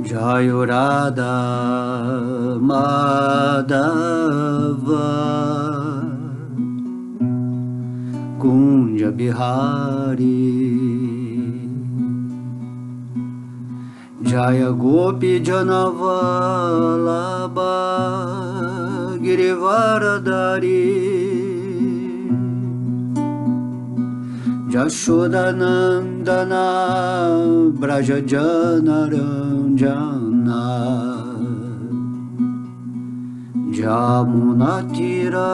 Jayo Radha Madhava Kunja Bihari Jaya Gopi Janavalabha Girivaradari Jashodanandana Brajajanaranjana Jamunatira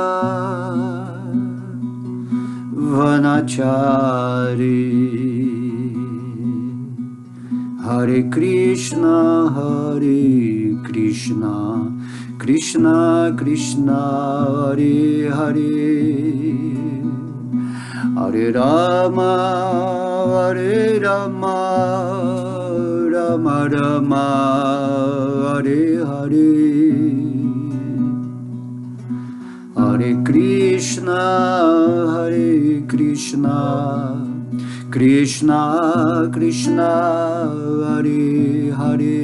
Vanachari Hare Krishna Krishna Krishna Hare Hare Hare Rama Rama Rama Hare Hare Hare Krishna Krishna Krishna Hare Hare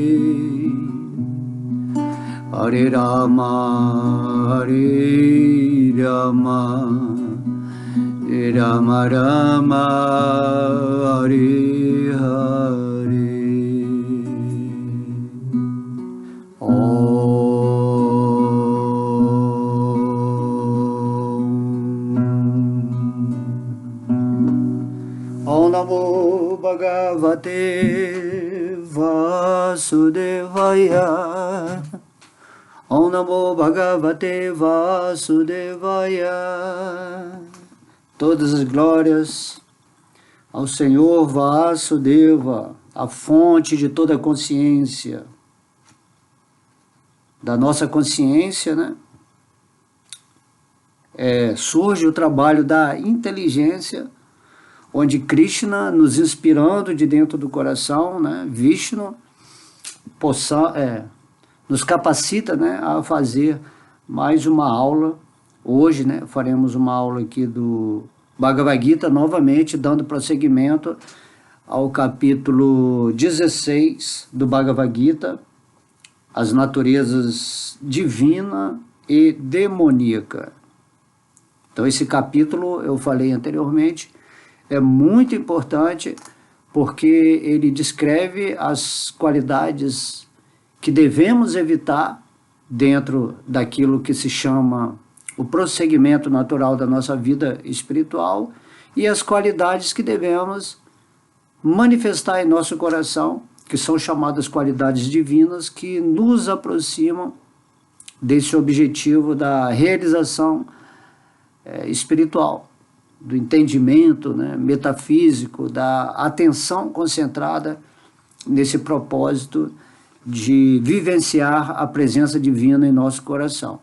Hare Rama Rama Rama Hare Hare. Om Namo Bhagavate Vasudevaya. Om Namo Bhagavate Vasudevaya. Todas as glórias ao Senhor Vasudeva, a fonte de toda a consciência, da nossa consciência, né? Surge o trabalho da inteligência, onde Krishna, nos inspirando de dentro do coração, né? Vishnu, nos capacita, né? A fazer mais uma aula. Hoje, né, faremos uma aula aqui do Bhagavad Gita, novamente, dando prosseguimento ao capítulo 16 do Bhagavad Gita, as naturezas divina e demoníaca. Então, esse capítulo, eu falei anteriormente, é muito importante porque ele descreve as qualidades que devemos evitar dentro daquilo que se chama o prosseguimento natural da nossa vida espiritual e as qualidades que devemos manifestar em nosso coração, que são chamadas qualidades divinas, que nos aproximam desse objetivo da realização espiritual, do entendimento, né, metafísico, da atenção concentrada nesse propósito de vivenciar a presença divina em nosso coração,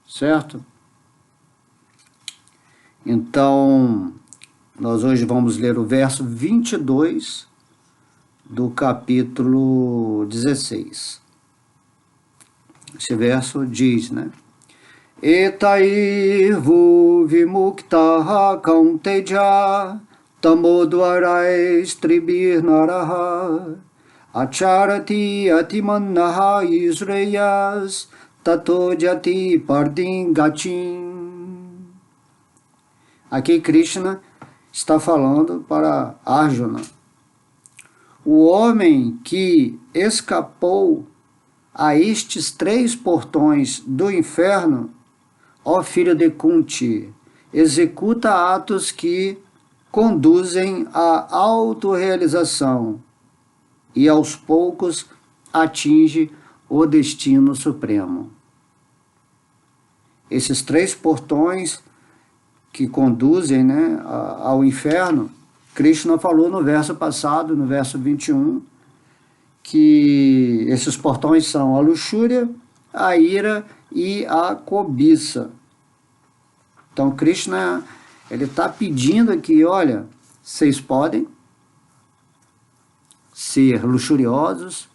certo? Então, nós hoje vamos ler o verso 22 do capítulo 16. Esse verso diz, né? Etaivu vimuktaha kaunteja tamodvarais tribir naraha acharati atimannaha isreyas tato jati pardim gachin. Aqui Krishna está falando para Arjuna. O homem que escapou a estes 3 portões do inferno, ó filho de Kunti, executa atos que conduzem à autorrealização e aos poucos atinge o destino supremo. Esses 3 portões que conduzem, né, ao inferno, Krishna falou no verso passado, no verso 21, que esses portões são a luxúria, a ira e a cobiça. Então Krishna, ele está pedindo aqui, olha, vocês podem ser luxuriosos,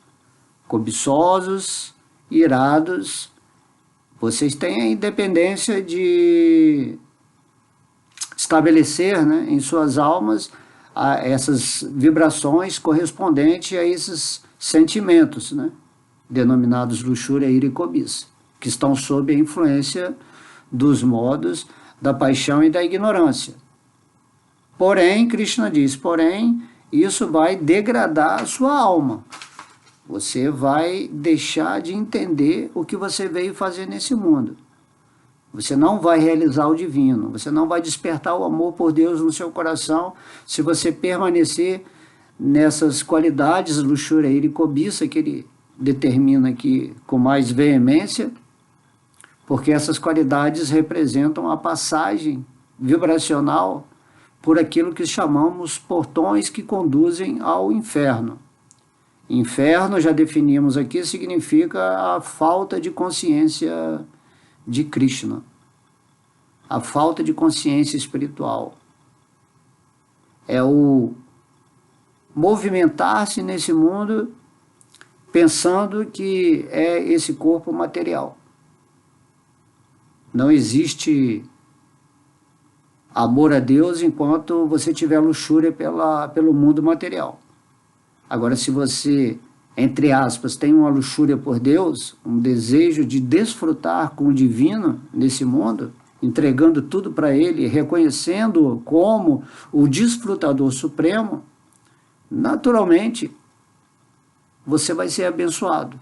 cobiçosos, irados, vocês têm a independência de estabelecer, né, em suas almas a essas vibrações correspondentes a esses sentimentos, né? Denominados luxúria, ira e cobiça, que estão sob a influência dos modos da paixão e da ignorância. Porém, Krishna diz, porém, isso vai degradar a sua alma. Você vai deixar de entender o que você veio fazer nesse mundo. Você não vai realizar o divino, você não vai despertar o amor por Deus no seu coração se você permanecer nessas qualidades, luxúria, ira e cobiça, que ele determina aqui com mais veemência, porque essas qualidades representam a passagem vibracional por aquilo que chamamos portões que conduzem ao inferno. Inferno, já definimos aqui, significa a falta de consciência de Krishna, a falta de consciência espiritual. É o movimentar-se nesse mundo pensando que é esse corpo material. Não existe amor a Deus enquanto você tiver luxúria pelo mundo material. Agora, se você, entre aspas, tem uma luxúria por Deus, um desejo de desfrutar com o divino nesse mundo, entregando tudo para Ele, reconhecendo-o como o desfrutador supremo, naturalmente você vai ser abençoado.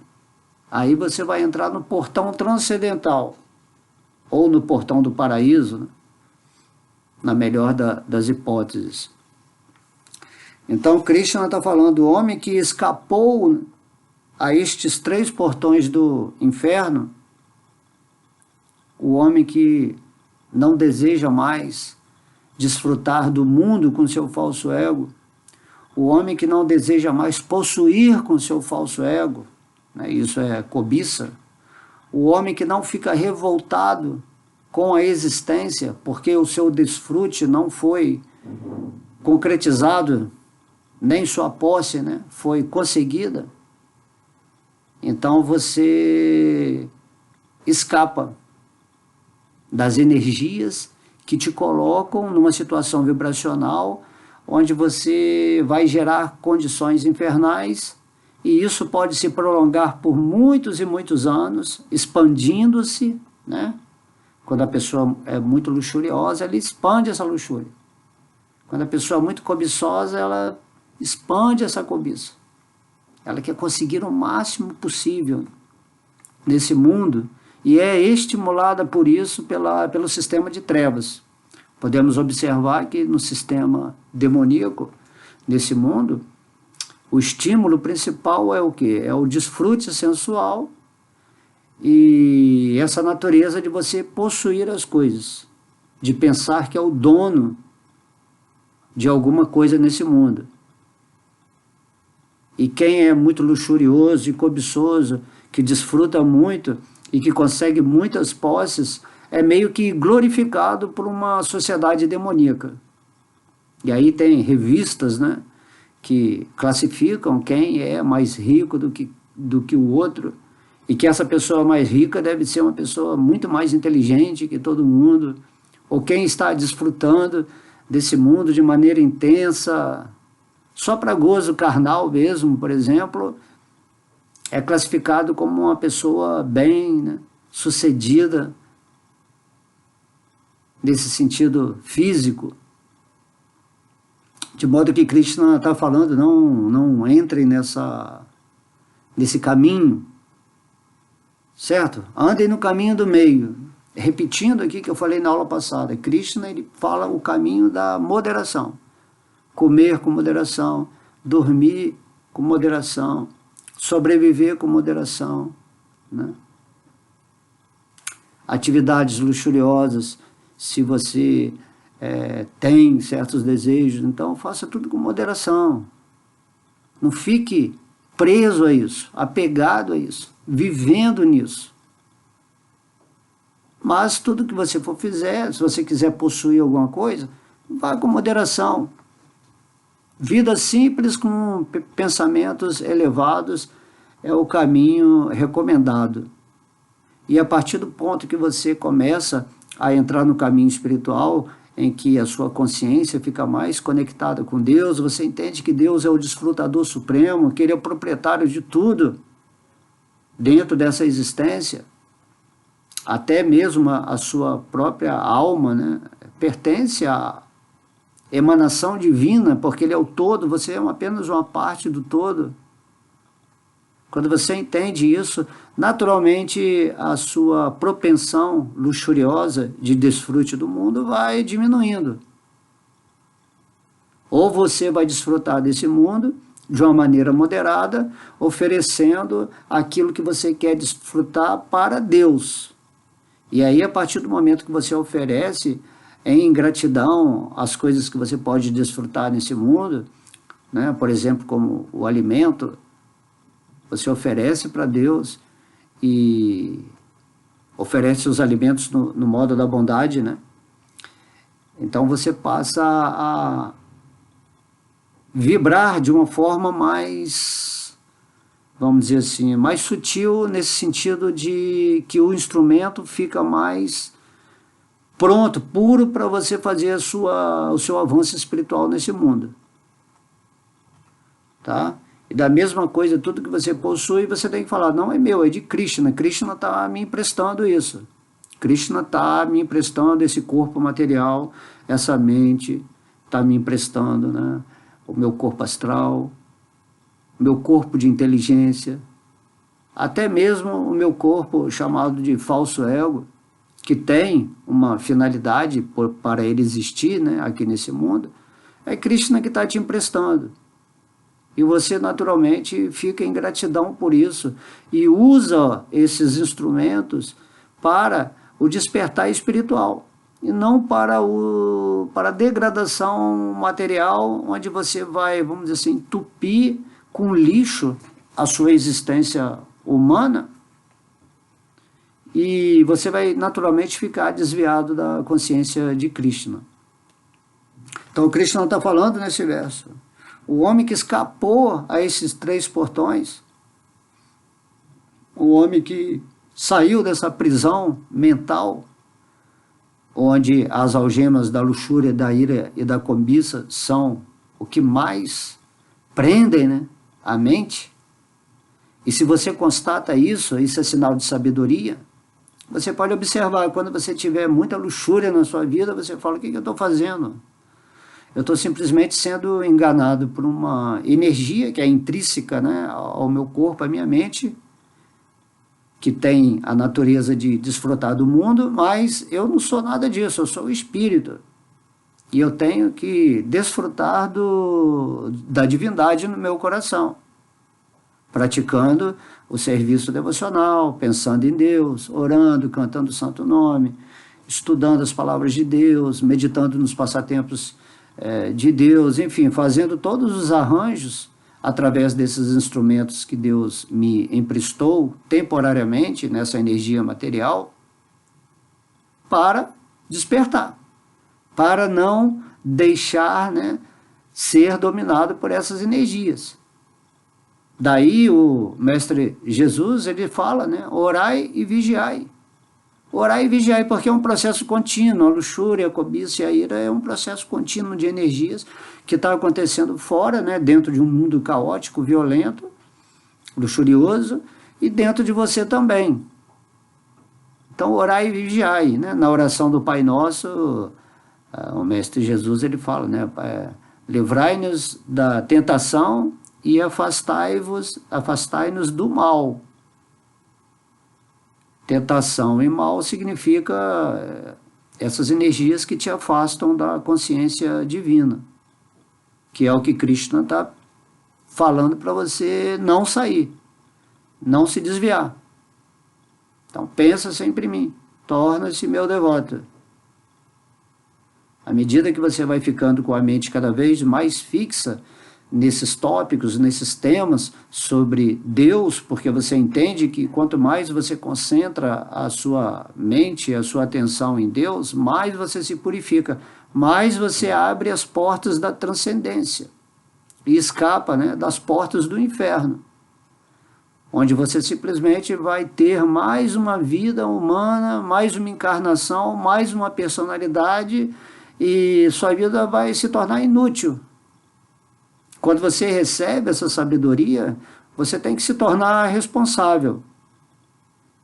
Aí você vai entrar no portão transcendental, ou no portão do paraíso, né? Na melhor das hipóteses. Então, Krishna está falando, o homem que escapou a estes 3 portões do inferno, o homem que não deseja mais desfrutar do mundo com seu falso ego, o homem que não deseja mais possuir com seu falso ego, né, isso é cobiça, o homem que não fica revoltado com a existência, porque o seu desfrute não foi concretizado, nem sua posse, né, foi conseguida, então você escapa das energias que te colocam numa situação vibracional onde você vai gerar condições infernais, e isso pode se prolongar por muitos e muitos anos, expandindo-se, né? Quando a pessoa é muito luxuriosa, ela expande essa luxúria. Quando a pessoa é muito cobiçosa, ela expande essa cobiça. Ela quer conseguir o máximo possível nesse mundo e é estimulada por isso pelo sistema de trevas. Podemos observar que no sistema demoníaco, nesse mundo, o estímulo principal é o quê? É o desfrute sensual e essa natureza de você possuir as coisas, de pensar que é o dono de alguma coisa nesse mundo. E quem é muito luxurioso e cobiçoso, que desfruta muito e que consegue muitas posses, é meio que glorificado por uma sociedade demoníaca. E aí tem revistas, né, que classificam quem é mais rico do que o outro, e que essa pessoa mais rica deve ser uma pessoa muito mais inteligente que todo mundo, ou quem está desfrutando desse mundo de maneira intensa, só para gozo carnal mesmo, por exemplo, é classificado como uma pessoa bem, né, sucedida, nesse sentido físico. De modo que Krishna está falando, não entrem nesse caminho, certo? Andem no caminho do meio. Repetindo aqui que eu falei na aula passada, Krishna ele fala o caminho da moderação. Comer com moderação, dormir com moderação, sobreviver com moderação, né? Atividades luxuriosas, se você tem certos desejos, então faça tudo com moderação. Não fique preso a isso, apegado a isso, vivendo nisso. Mas tudo que você for fizer, se você quiser possuir alguma coisa, vá com moderação. Vida simples com pensamentos elevados é o caminho recomendado. E a partir do ponto que você começa a entrar no caminho espiritual, em que a sua consciência fica mais conectada com Deus, você entende que Deus é o desfrutador supremo, que Ele é o proprietário de tudo dentro dessa existência, até mesmo a sua própria alma, né, pertence à emanação divina, porque Ele é o todo, você é apenas uma parte do todo. Quando você entende isso, naturalmente a sua propensão luxuriosa de desfrute do mundo vai diminuindo. Ou você vai desfrutar desse mundo de uma maneira moderada, oferecendo aquilo que você quer desfrutar para Deus. E aí, a partir do momento que você oferece em gratidão as coisas que você pode desfrutar nesse mundo, né, por exemplo, como o alimento, você oferece para Deus e oferece os alimentos no modo da bondade, né? Então você passa a vibrar de uma forma mais, vamos dizer assim, mais sutil, nesse sentido de que o instrumento fica mais pronto, puro, para você fazer o seu avanço espiritual nesse mundo. Tá? E da mesma coisa, tudo que você possui, você tem que falar, não é meu, é de Krishna. Krishna está me emprestando isso. Krishna está me emprestando esse corpo material, essa mente, está me emprestando, né, o meu corpo astral, o meu corpo de inteligência, até mesmo o meu corpo chamado de falso ego, que tem uma finalidade para ele existir, né, aqui nesse mundo, é Krishna que está te emprestando. E você naturalmente fica em gratidão por isso e usa esses instrumentos para o despertar espiritual e não para a degradação material, onde você vai, vamos dizer assim, entupir com lixo a sua existência humana e você vai naturalmente ficar desviado da consciência de Krishna. Então Krishna está falando nesse verso. O homem que escapou a esses 3 portões, o homem que saiu dessa prisão mental, onde as algemas da luxúria, da ira e da cobiça são o que mais prendem, né, a mente. E se você constata isso é sinal de sabedoria. Você pode observar, quando você tiver muita luxúria na sua vida, você fala, o que eu estou fazendo? Eu estou simplesmente sendo enganado por uma energia que é intrínseca, né, ao meu corpo, à minha mente, que tem a natureza de desfrutar do mundo, mas eu não sou nada disso, eu sou o espírito. E eu tenho que desfrutar da divindade no meu coração, praticando o serviço devocional, pensando em Deus, orando, cantando o santo nome, estudando as palavras de Deus, meditando nos passatempos de Deus, enfim, fazendo todos os arranjos através desses instrumentos que Deus me emprestou temporariamente nessa energia material para despertar, para não deixar, né, ser dominado por essas energias. Daí o Mestre Jesus, ele fala, né, orai e vigiai. Orar e vigiar, porque é um processo contínuo, a luxúria, a cobiça e a ira é um processo contínuo de energias que está acontecendo fora, né, dentro de um mundo caótico, violento, luxurioso, e dentro de você também. Então, orar e vigiar, né, na oração do Pai Nosso, o Mestre Jesus, ele fala, né, livrai-nos da tentação e afastai-nos do mal. Tentação e mal significa essas energias que te afastam da consciência divina, que é o que Krishna está falando para você não sair, não se desviar. Então pensa sempre em mim, torna-se meu devoto. À medida que você vai ficando com a mente cada vez mais fixa nesses tópicos, nesses temas sobre Deus, porque você entende que quanto mais você concentra a sua mente, a sua atenção em Deus, mais você se purifica, mais você abre as portas da transcendência e escapa, né, das portas do inferno, onde você simplesmente vai ter mais uma vida humana, mais uma encarnação, mais uma personalidade e sua vida vai se tornar inútil. Quando você recebe essa sabedoria, você tem que se tornar responsável.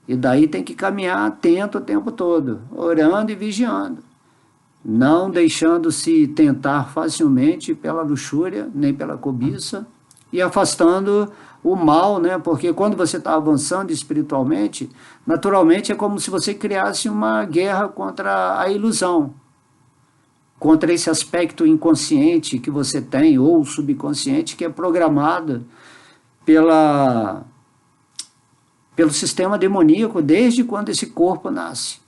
E daí tem que caminhar atento o tempo todo, orando e vigiando, não deixando-se tentar facilmente pela luxúria, nem pela cobiça, e afastando o mal, né? Porque quando você está avançando espiritualmente, naturalmente é como se você criasse uma guerra contra a ilusão, contra esse aspecto inconsciente que você tem, ou subconsciente, que é programado pelo sistema demoníaco desde quando esse corpo nasce.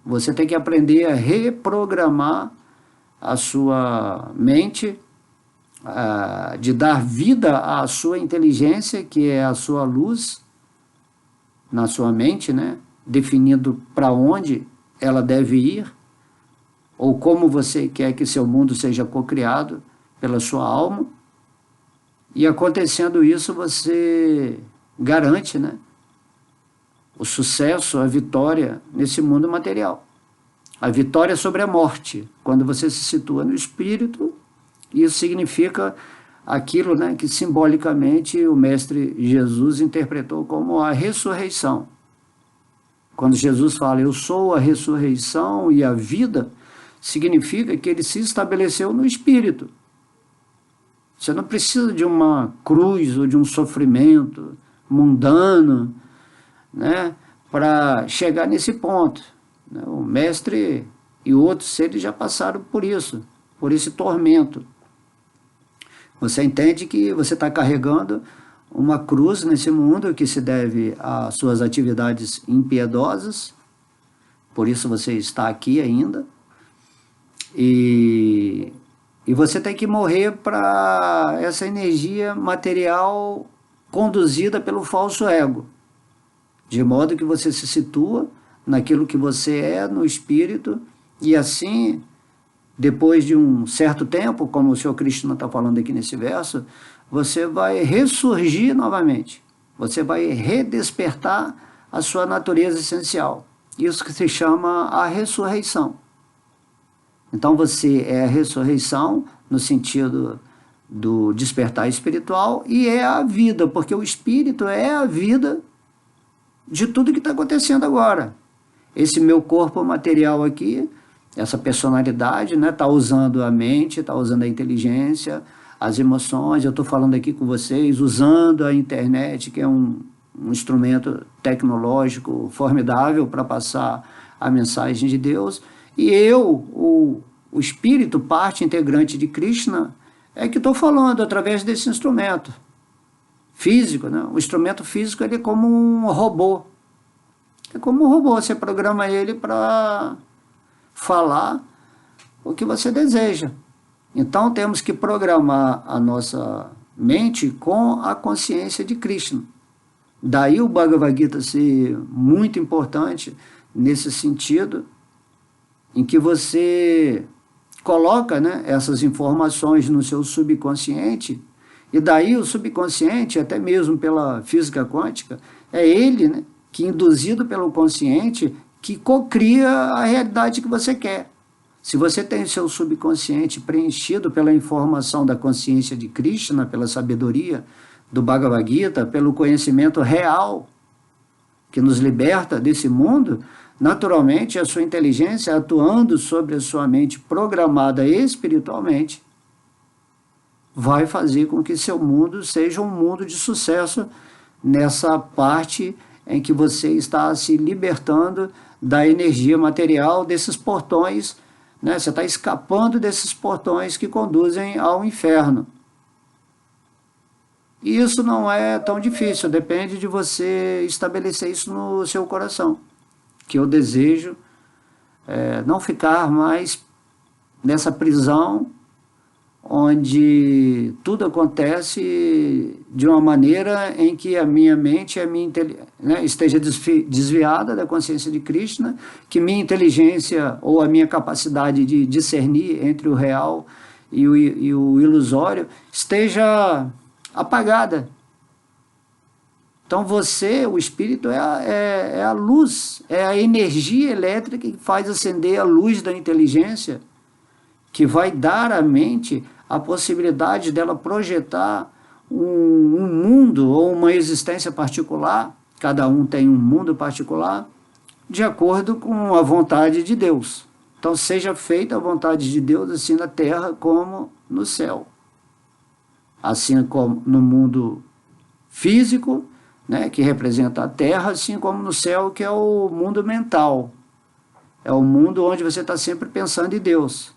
Você tem que aprender a reprogramar a sua mente, de dar vida à sua inteligência, que é a sua luz na sua mente, né? Definindo para onde ela deve ir, ou como você quer que seu mundo seja cocriado pela sua alma. E acontecendo isso, você garante, né, o sucesso, a vitória nesse mundo material. A vitória sobre a morte. Quando você se situa no espírito, isso significa aquilo, né, que simbolicamente o Mestre Jesus interpretou como a ressurreição. Quando Jesus fala, eu sou a ressurreição e a vida, significa que ele se estabeleceu no espírito. Você não precisa de uma cruz ou de um sofrimento mundano, né, para chegar nesse ponto. O Mestre e outros seres já passaram por isso, por esse tormento. Você entende que você está carregando uma cruz nesse mundo que se deve às suas atividades impiedosas, por isso você está aqui ainda, e você tem que morrer para essa energia material conduzida pelo falso ego, de modo que você se situa naquilo que você é, no espírito, e assim, depois de um certo tempo, como o Senhor Krishna está falando aqui nesse verso, você vai ressurgir novamente, você vai redespertar a sua natureza essencial. Isso que se chama a ressurreição. Então você é a ressurreição no sentido do despertar espiritual e é a vida, porque o espírito é a vida de tudo que está acontecendo agora. Esse meu corpo material aqui, essa personalidade, né, está usando a mente, está usando a inteligência, as emoções. Eu estou falando aqui com vocês, usando a internet, que é um instrumento tecnológico formidável para passar a mensagem de Deus. E eu, o espírito, parte integrante de Krishna, é que estou falando através desse instrumento físico, né? O instrumento físico ele é como um robô. É como um robô, você programa ele para falar o que você deseja. Então temos que programar a nossa mente com a consciência de Krishna. Daí o Bhagavad Gita ser muito importante nesse sentido, em que você coloca, né, essas informações no seu subconsciente, e daí o subconsciente, até mesmo pela física quântica, é ele, né, que induzido pelo consciente, que cocria a realidade que você quer. Se você tem o seu subconsciente preenchido pela informação da consciência de Krishna, pela sabedoria do Bhagavad Gita, pelo conhecimento real que nos liberta desse mundo, naturalmente a sua inteligência, atuando sobre a sua mente programada espiritualmente, vai fazer com que seu mundo seja um mundo de sucesso nessa parte em que você está se libertando da energia material, desses portões, né? Você está escapando desses portões que conduzem ao inferno. E isso não é tão difícil, depende de você estabelecer isso no seu coração. Que eu desejo não ficar mais nessa prisão onde tudo acontece de uma maneira em que a minha mente, né, esteja desviada da consciência de Krishna, que minha inteligência ou a minha capacidade de discernir entre o real e o ilusório esteja apagada. Então você, o espírito, é a luz, é a energia elétrica que faz acender a luz da inteligência, que vai dar à mente a possibilidade dela projetar um mundo ou uma existência particular, cada um tem um mundo particular, de acordo com a vontade de Deus. Então seja feita a vontade de Deus, assim na terra como no céu. Assim como no mundo físico, né, que representa a terra, assim como no céu, que é o mundo mental. É o mundo onde você está sempre pensando em Deus.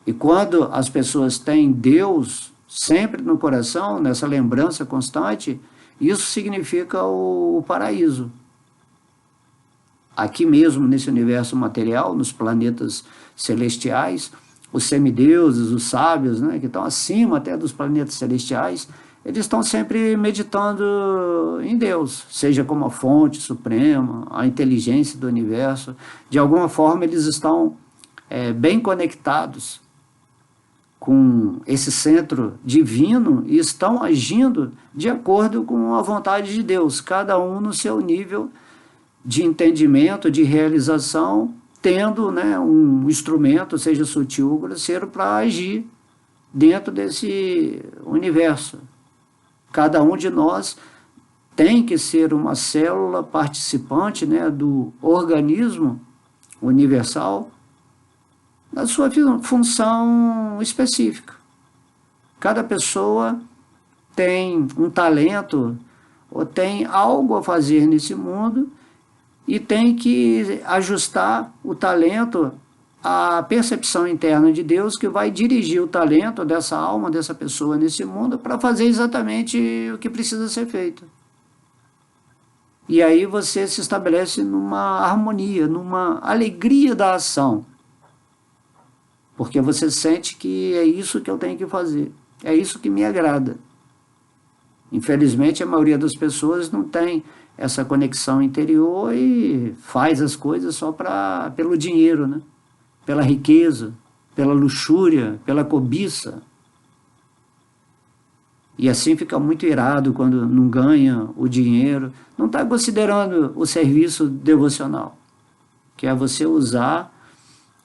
E quando as pessoas têm Deus sempre no coração, nessa lembrança constante, isso significa o paraíso. Aqui mesmo, nesse universo material, nos planetas celestiais, os semideuses, os sábios, né, que estão acima até dos planetas celestiais, eles estão sempre meditando em Deus, seja como a fonte suprema, a inteligência do universo. De alguma forma, eles estão bem conectados com esse centro divino e estão agindo de acordo com a vontade de Deus, cada um no seu nível de entendimento, de realização, tendo, né, um instrumento, seja sutil ou grosseiro, para agir dentro desse universo. Cada um de nós tem que ser uma célula participante, né, do organismo universal, na sua função específica. Cada pessoa tem um talento ou tem algo a fazer nesse mundo e tem que ajustar o talento à percepção interna de Deus, que vai dirigir o talento dessa alma, dessa pessoa nesse mundo, para fazer exatamente o que precisa ser feito. E aí você se estabelece numa harmonia, numa alegria da ação. Porque você sente que é isso que eu tenho que fazer, é isso que me agrada. Infelizmente, a maioria das pessoas não tem essa conexão interior e faz as coisas só pelo dinheiro, né? Pela riqueza, pela luxúria, pela cobiça. E assim fica muito irado quando não ganha o dinheiro, não está considerando o serviço devocional, que é você usar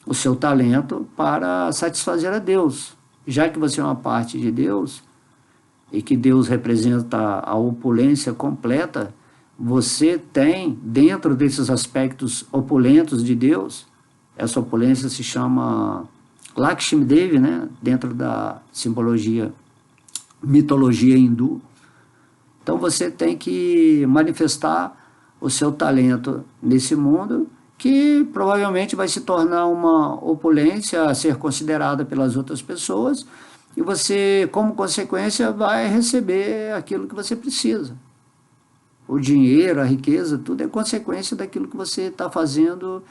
o seu talento para satisfazer a Deus. Já que você é uma parte de Deus, e que Deus representa a opulência completa, você tem, dentro desses aspectos opulentos de Deus, essa opulência se chama Lakshmi Devi, né? Dentro da simbologia, mitologia hindu. Então você tem que manifestar o seu talento nesse mundo, que provavelmente vai se tornar uma opulência a ser considerada pelas outras pessoas, e você, como consequência, vai receber aquilo que você precisa. O dinheiro, a riqueza, tudo é consequência daquilo que você está fazendo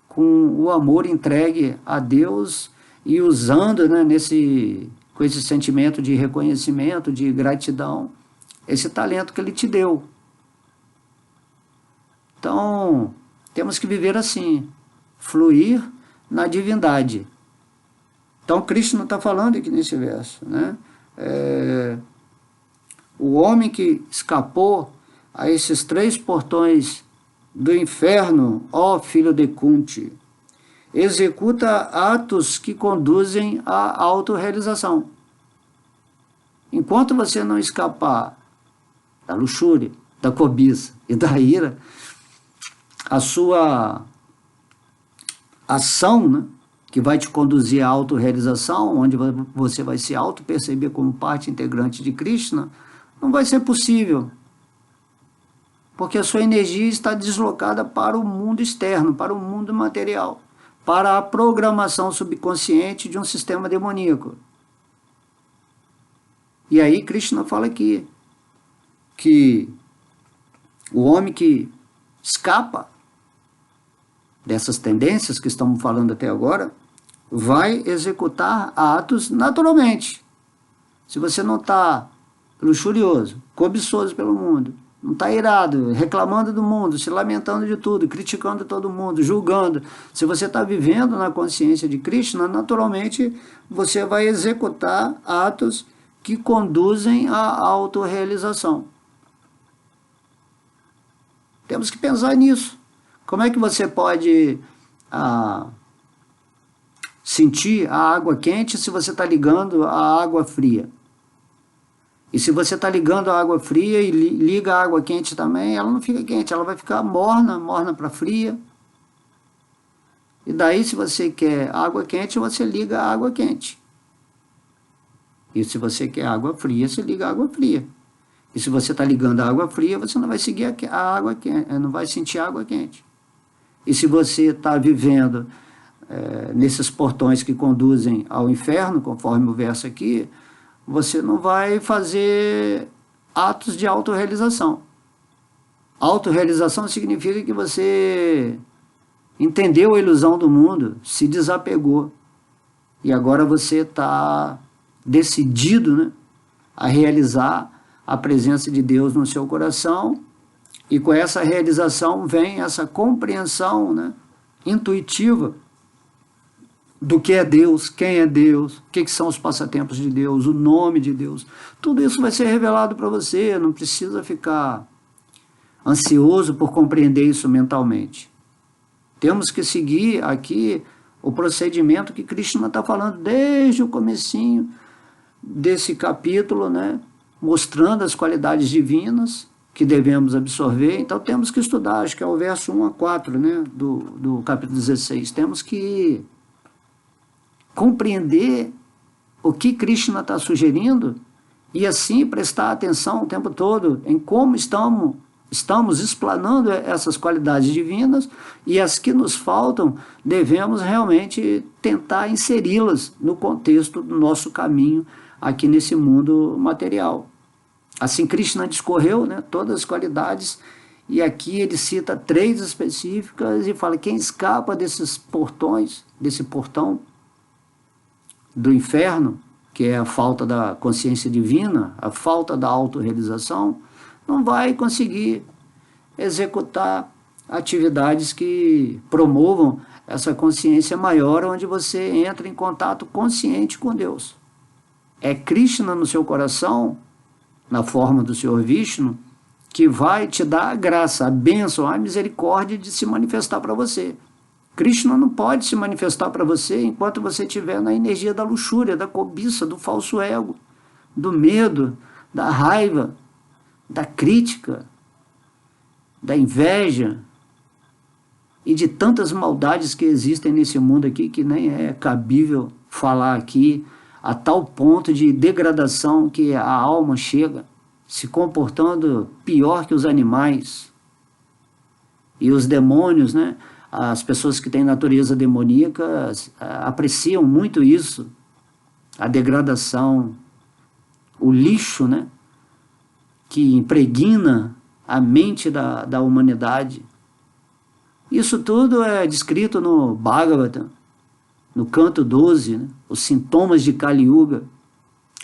com o amor entregue a Deus e usando, né, com esse sentimento de reconhecimento, de gratidão, esse talento que Ele te deu. Então, temos que viver assim, fluir na divindade. Então, Krishna está falando aqui nesse verso, né? O homem que escapou a esses 3 portões do inferno, ó filho de Kunti, executa atos que conduzem à autorrealização. Enquanto você não escapar da luxúria, da cobiça e da ira, a sua ação, né, que vai te conduzir à autorrealização, onde você vai se auto-perceber como parte integrante de Krishna, não vai ser possível. Porque a sua energia está deslocada para o mundo externo, para o mundo material, para a programação subconsciente de um sistema demoníaco. E aí Krishna fala aqui que o homem que escapa dessas tendências que estamos falando até agora, vai executar atos naturalmente. Se você não está luxurioso, cobiçoso pelo mundo, não está irado, reclamando do mundo, se lamentando de tudo, criticando todo mundo, julgando, se você está vivendo na consciência de Krishna, naturalmente você vai executar atos que conduzem à autorrealização. Temos que pensar nisso. Como é que você pode sentir a água quente se você está ligando a água fria? E se você está ligando a água fria e liga a água quente também, ela não fica quente, ela vai ficar morna, morna para fria. E daí, se você quer água quente, você liga a água quente. E se você quer água fria, você liga a água fria. E se você está ligando a água fria, você não vai seguir a água quente, não vai sentir a água quente. E se você está vivendo nesses portões que conduzem ao inferno, conforme o verso aqui, você não vai fazer atos de autorrealização. Autorrealização significa que você entendeu a ilusão do mundo, se desapegou. E agora você está decidido, né, a realizar a presença de Deus no seu coração. E com essa realização vem essa compreensão, né, intuitiva do que é Deus, quem é Deus, o que são os passatempos de Deus, o nome de Deus. Tudo isso vai ser revelado para você, não precisa ficar ansioso por compreender isso mentalmente. Temos que seguir aqui o procedimento que Krishna está falando desde o comecinho desse capítulo, né, mostrando as qualidades divinas que devemos absorver. Então temos que estudar, acho que é o verso 1 a 4, né, do capítulo 16. Temos que compreender o que Krishna está sugerindo e assim prestar atenção o tempo todo em como estamos explanando essas qualidades divinas, e as que nos faltam devemos realmente tentar inseri-las no contexto do nosso caminho aqui nesse mundo material. Assim Krishna discorreu, né, todas as qualidades, e aqui ele cita 3 específicas e fala: quem escapa desses portões, desse portão do inferno, que é a falta da consciência divina, a falta da autorrealização, não vai conseguir executar atividades que promovam essa consciência maior, onde você entra em contato consciente com Deus. É Krishna no seu coração, na forma do Senhor Vishnu, que vai te dar a graça, a bênção, a misericórdia de se manifestar para você. Krishna não pode se manifestar para você enquanto você estiver na energia da luxúria, da cobiça, do falso ego, do medo, da raiva, da crítica, da inveja e de tantas maldades que existem nesse mundo aqui, que nem é cabível falar aqui, a tal ponto de degradação que a alma chega, se comportando pior que os animais. E os demônios, né, as pessoas que têm natureza demoníaca apreciam muito isso, a degradação, o lixo, né, que impregna a mente da humanidade. Isso tudo é descrito no Bhagavatam, no canto 12, né, os sintomas de Kali Yuga,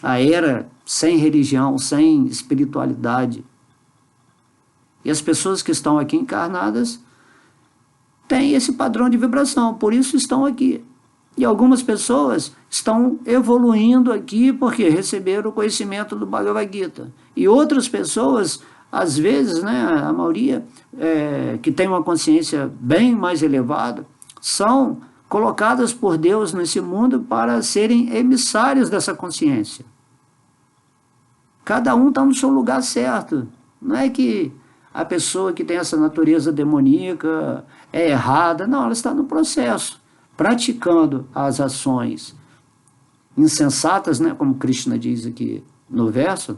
a era sem religião, sem espiritualidade. E as pessoas que estão aqui encarnadas têm esse padrão de vibração, por isso estão aqui. E algumas pessoas estão evoluindo aqui porque receberam o conhecimento do Bhagavad Gita. E outras pessoas, às vezes, né, a maioria, que tem uma consciência bem mais elevada, são colocadas por Deus nesse mundo para serem emissários dessa consciência. Cada um está no seu lugar certo. Não é que a pessoa que tem essa natureza demoníaca é errada. Não, ela está no processo, praticando as ações insensatas, né, como Krishna diz aqui no verso.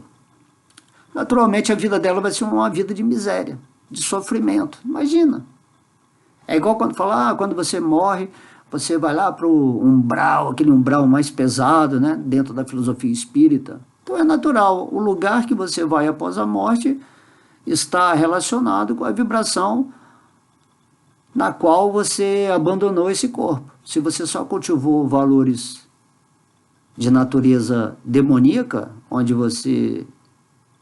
Naturalmente a vida dela vai ser uma vida de miséria, de sofrimento. Imagina. É igual quando fala, quando você morre, você vai lá para o umbral, aquele umbral mais pesado, né, dentro da filosofia espírita. Então é natural, o lugar que você vai após a morte está relacionado com a vibração na qual você abandonou esse corpo. Se você só cultivou valores de natureza demoníaca, onde você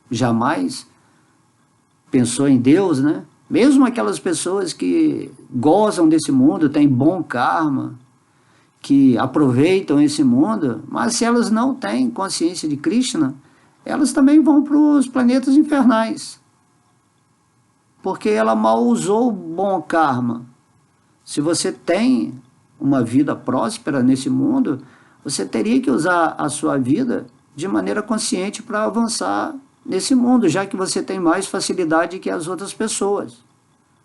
jamais pensou em Deus, né? Mesmo aquelas pessoas que gozam desse mundo, têm bom karma, que aproveitam esse mundo, mas se elas não têm consciência de Krishna, elas também vão para os planetas infernais. porque ela mal usou o bom karma. Se você tem uma vida próspera nesse mundo, você teria que usar a sua vida de maneira consciente para avançar nesse mundo, já que você tem mais facilidade que as outras pessoas.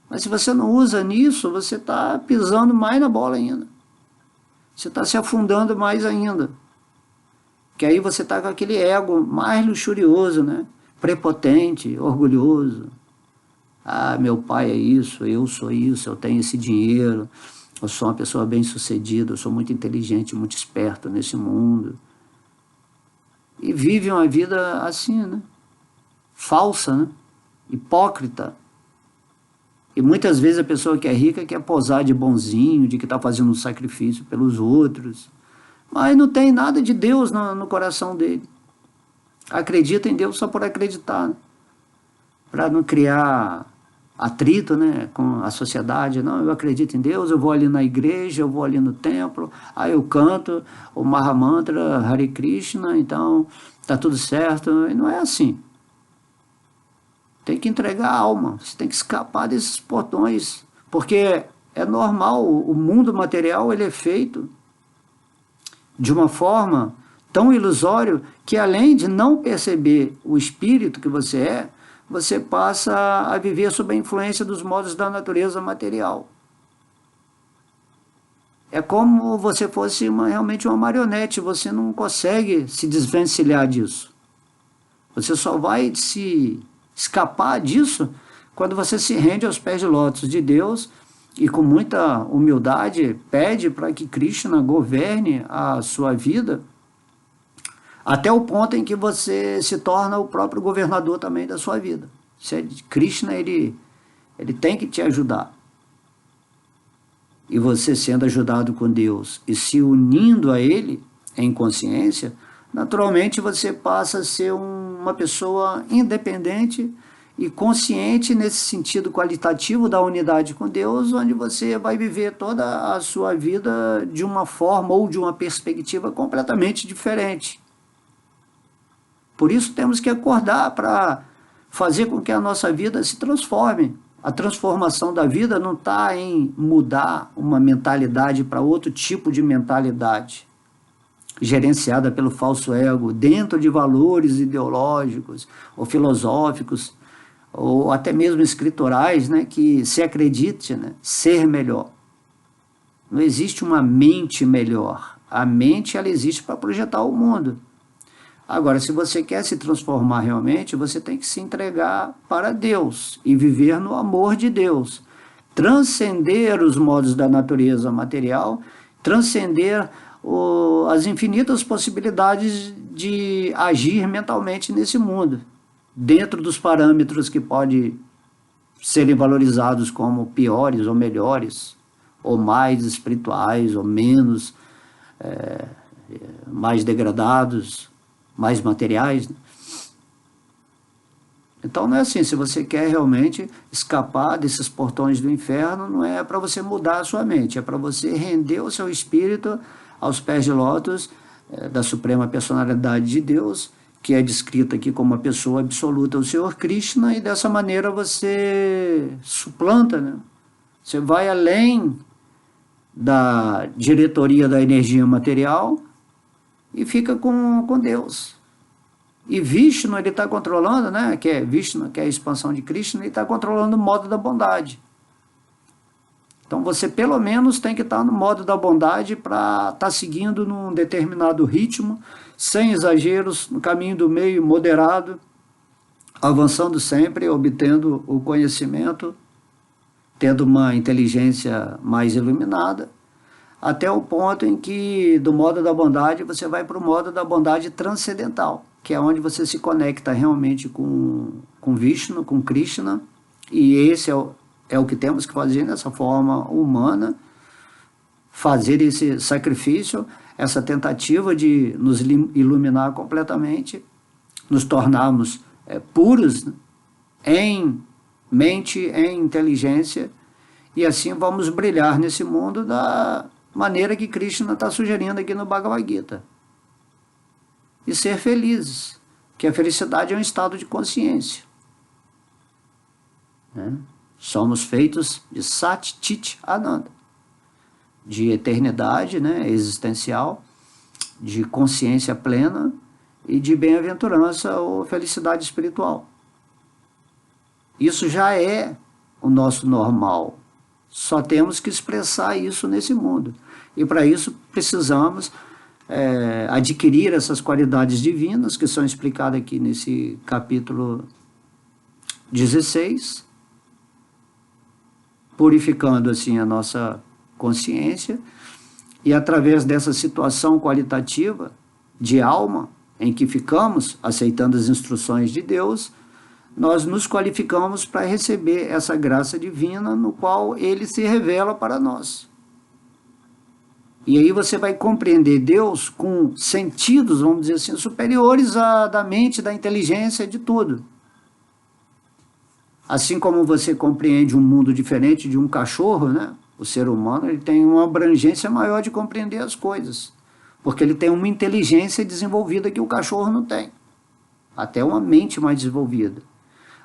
Mas se você não usa nisso, você está pisando mais na bola ainda. Você está se afundando mais ainda. Que aí você está com aquele ego mais luxurioso, né? Prepotente, orgulhoso. Ah, meu pai é isso, eu tenho esse dinheiro, eu sou uma pessoa bem-sucedida, eu sou muito inteligente, muito esperto nesse mundo. E vive uma vida assim, né? Falsa, né? Hipócrita. E muitas vezes a pessoa que é rica quer posar de bonzinho, de que está fazendo um sacrifício pelos outros, mas não tem nada de Deus no coração dele. Acredita em Deus só por acreditar, né? Para não criar atrito, né, com a sociedade. Não, eu acredito em Deus, eu vou ali na igreja, eu vou ali no templo, aí eu canto o Mahamantra, Hare Krishna, então está tudo certo. E não é assim. Tem que entregar a alma, você tem que escapar desses portões, porque é normal, o mundo material ele é feito de uma forma tão ilusória que, além de não perceber o espírito que você é, você passa a viver sob a influência dos modos da natureza material. É como você fosse realmente uma marionete, você não consegue se desvencilhar disso. Você só vai se escapar disso quando você se rende aos pés de lótus de Deus e com muita humildade pede para que Krishna governe a sua vida até o ponto em que você se torna o próprio governador também da sua vida. Krishna, ele tem que te ajudar. E você sendo ajudado com Deus e se unindo a Ele em consciência, naturalmente você passa a ser uma pessoa independente e consciente nesse sentido qualitativo da unidade com Deus, onde você vai viver toda a sua vida de uma forma ou de uma perspectiva completamente diferente. Por isso temos que acordar para fazer com que a nossa vida se transforme. A transformação da vida não está em mudar uma mentalidade para outro tipo de mentalidade, gerenciada pelo falso ego, dentro de valores ideológicos ou filosóficos, ou até mesmo escriturais, né, que se acredite, né, ser melhor. Não existe uma mente melhor. A mente, ela existe para projetar o mundo. Agora, se você quer se transformar realmente, você tem que se entregar para Deus e viver no amor de Deus. Transcender os modos da natureza material, transcender as infinitas possibilidades de agir mentalmente nesse mundo, dentro dos parâmetros que podem serem valorizados como piores ou melhores, ou mais espirituais, ou menos, mais degradados, mais materiais. Então não é assim, se você quer realmente escapar desses portões do inferno, não é para você mudar a sua mente, é para você render o seu espírito aos pés de lótus da Suprema Personalidade de Deus, que é descrita aqui como a pessoa absoluta, o Senhor Krishna, e dessa maneira você suplanta, né? Você vai além da diretoria da energia material e fica com Deus. E Vishnu, ele está controlando, né? Que é Vishnu, que é a expansão de Krishna, ele está controlando o modo da bondade. Então você pelo menos tem que estar no modo da bondade para estar seguindo num determinado ritmo, sem exageros, no caminho do meio, moderado, avançando sempre, obtendo o conhecimento, tendo uma inteligência mais iluminada, até o ponto em que do modo da bondade você vai para o modo da bondade transcendental, que é onde você se conecta realmente com Vishnu, com Krishna, e esse é o que temos que fazer nessa forma humana, fazer esse sacrifício, essa tentativa de nos iluminar completamente, nos tornarmos puros, né, em mente, em inteligência, e assim vamos brilhar nesse mundo da maneira que Krishna está sugerindo aqui no Bhagavad Gita. E ser felizes, que a felicidade é um estado de consciência. né? Somos feitos de Sat Chit Ananda, de eternidade, né, existencial, de consciência plena e de bem-aventurança ou felicidade espiritual. Isso já é o nosso normal. Só temos que expressar isso nesse mundo. E para isso precisamos adquirir essas qualidades divinas que são explicadas aqui nesse capítulo 16, purificando assim a nossa consciência, e através dessa situação qualitativa de alma em que ficamos aceitando as instruções de Deus, nós nos qualificamos para receber essa graça divina no qual ele se revela para nós. E aí você vai compreender Deus com sentidos, vamos dizer assim, superiores da mente, da inteligência, de tudo. Assim como você compreende um mundo diferente de um cachorro, né? O ser humano ele tem uma abrangência maior de compreender as coisas, porque ele tem uma inteligência desenvolvida que o cachorro não tem, até uma mente mais desenvolvida.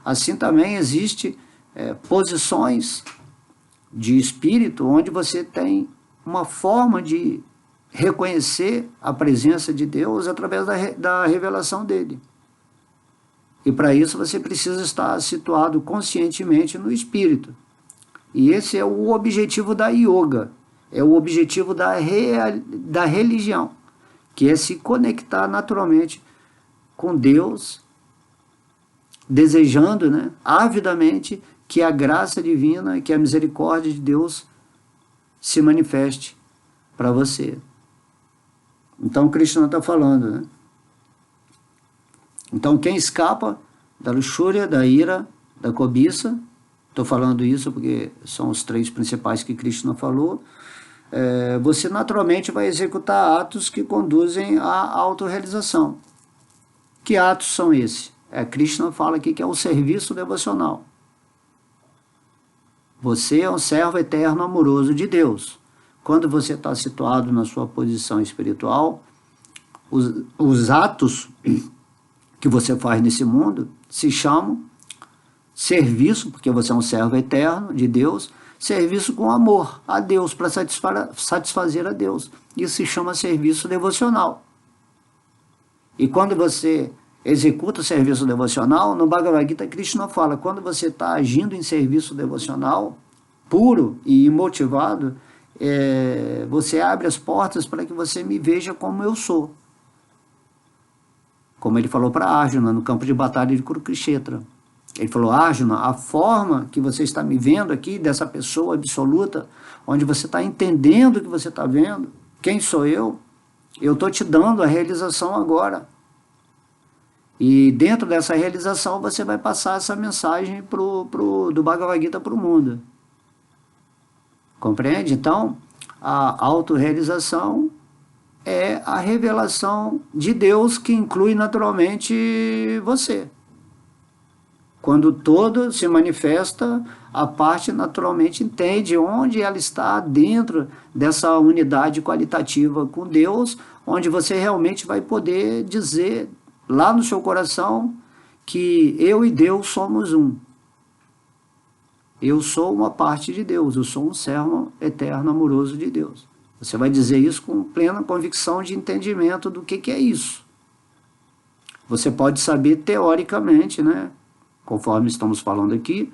Assim também existe posições de espírito onde você tem uma forma de reconhecer a presença de Deus através da revelação dele. E para isso você precisa estar situado conscientemente no espírito. E esse é o objetivo da yoga, é o objetivo da religião, que é se conectar naturalmente com Deus, desejando, né, avidamente que a graça divina, que a misericórdia de Deus se manifeste para você. Então Krishna está falando, né? Então quem escapa da luxúria, da ira, da cobiça, estou falando isso porque são os três principais que Krishna falou, você naturalmente vai executar atos que conduzem à autorrealização. Que atos são esses? Krishna fala aqui que é o serviço devocional. Você é um servo eterno amoroso de Deus. Quando você está situado na sua posição espiritual, os atos que você faz nesse mundo se chamam serviço, porque você é um servo eterno de Deus, serviço com amor a Deus, para satisfazer a Deus. Isso se chama serviço devocional. E quando você executa o serviço devocional, no Bhagavad Gita, Krishna fala, quando você está agindo em serviço devocional, puro e imotivado, você abre as portas para que você me veja como eu sou. Como ele falou para Arjuna, no campo de batalha de Kurukshetra. Ele falou, Arjuna, a forma que você está me vendo aqui, dessa pessoa absoluta, onde você está entendendo o que você está vendo, quem sou eu estou te dando a realização agora. E dentro dessa realização você vai passar essa mensagem do Bhagavad Gita para o mundo. Compreende? Então, a autorrealização é a revelação de Deus que inclui naturalmente você. Quando todo se manifesta, a parte naturalmente entende onde ela está dentro dessa unidade qualitativa com Deus, onde você realmente vai poder dizer lá no seu coração que eu e Deus somos um. Eu sou uma parte de Deus, eu sou um servo eterno amoroso de Deus. Você vai dizer isso com plena convicção de entendimento do que é isso. Você pode saber teoricamente, né, conforme estamos falando aqui,